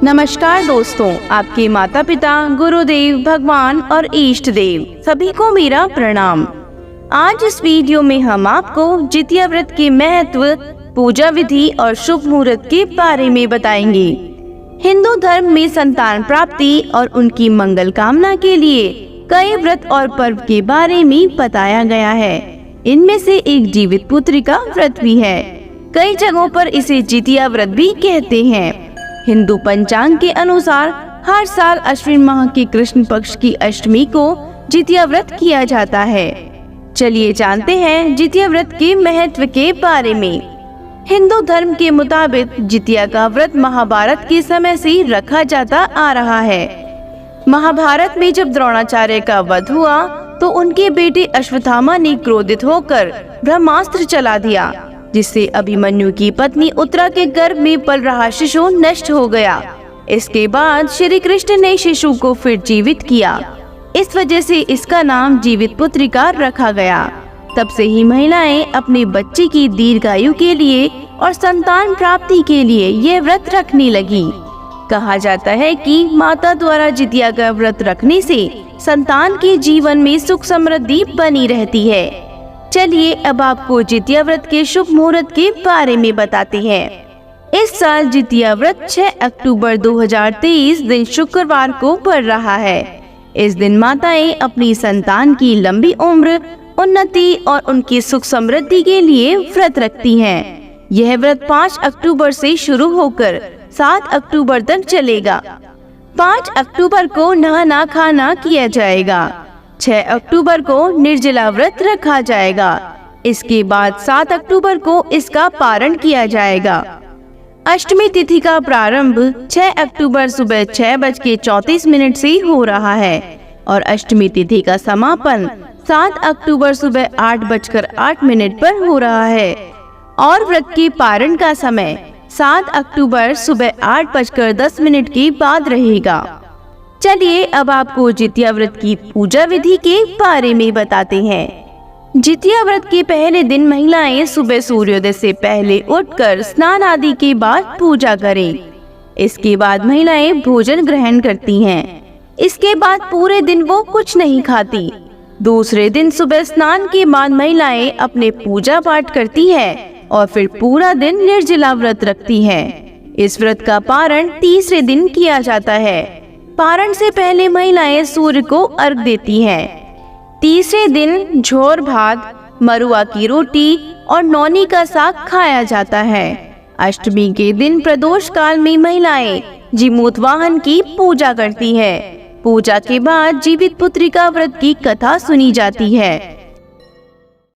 नमस्कार दोस्तों, आपके माता पिता, गुरुदेव, भगवान और इष्ट देव सभी को मेरा प्रणाम। आज इस वीडियो में हम आपको जितिया व्रत के महत्व, पूजा विधि और शुभ मुहूर्त के बारे में बताएंगे। हिंदू धर्म में संतान प्राप्ति और उनकी मंगल कामना के लिए कई व्रत और पर्व के बारे में बताया गया है। इनमें से एक जीवित पुत्री का व्रत भी है। कई जगहों पर इसे जितिया व्रत भी कहते हैं। हिंदू पंचांग के अनुसार हर साल अश्विन माह के कृष्ण पक्ष की अष्टमी को जितिया व्रत किया जाता है। चलिए जानते हैं जितिया व्रत के महत्व के बारे में। हिंदू धर्म के मुताबिक जितिया का व्रत महाभारत के समय से रखा जाता आ रहा है। महाभारत में जब द्रोणाचार्य का वध हुआ तो उनके बेटे अश्वत्थामा ने क्रोधित होकर ब्रह्मास्त्र चला दिया, जिससे अभिमन्यु की पत्नी उत्तरा के गर्भ में पल रहा शिशु नष्ट हो गया। इसके बाद श्री कृष्ण ने शिशु को फिर जीवित किया। इस वजह से इसका नाम जीवित पुत्रिका रखा गया। तब से ही महिलाएं अपने बच्चे की दीर्घायु के लिए और संतान प्राप्ति के लिए ये व्रत रखने लगी। कहा जाता है कि माता द्वारा जितिया का व्रत रखने से संतान के जीवन में सुख समृद्धि बनी रहती है। चलिए अब आपको जितिया व्रत के शुभ मुहूर्त के बारे में बताते हैं। इस साल जितिया व्रत 6 अक्टूबर 2023 दिन शुक्रवार को पड़ रहा है। इस दिन माताएं अपनी संतान की लंबी उम्र, उन्नति और उनकी सुख समृद्धि के लिए व्रत रखती हैं। यह व्रत 5 अक्टूबर से शुरू होकर 7 अक्टूबर तक चलेगा। 5 अक्टूबर को नहाना खाना किया जाएगा। 6 अक्टूबर को निर्जला व्रत रखा जाएगा। इसके बाद 7 अक्टूबर को इसका पारण किया जाएगा। अष्टमी तिथि का प्रारंभ 6 अक्टूबर सुबह 6:34 से हो रहा है और अष्टमी तिथि का समापन 7 अक्टूबर सुबह 8:08 पर हो रहा है और व्रत के पारण का समय 7 अक्टूबर सुबह 8:10 के बाद रहेगा। चलिए अब आपको जितिया व्रत की पूजा विधि के बारे में बताते हैं। जितिया व्रत के पहले दिन महिलाएं सुबह सूर्योदय से पहले उठकर स्नान आदि के बाद पूजा करें। इसके बाद महिलाएं भोजन ग्रहण करती हैं। इसके बाद पूरे दिन वो कुछ नहीं खाती। दूसरे दिन सुबह स्नान के बाद महिलाएं अपने पूजा पाठ करती हैं और फिर पूरा दिन निर्जला व्रत रखती हैं। इस व्रत का पारण तीसरे दिन किया जाता है। पारण से पहले महिलाएं सूर्य को अर्घ देती हैं। तीसरे दिन झोर भात, मरुआ की रोटी और नौनी का साग खाया जाता है। अष्टमी के दिन प्रदोष काल में महिलाएं जीमूत वाहन की पूजा करती हैं। पूजा के बाद जीवित पुत्रिका व्रत की कथा सुनी जाती है।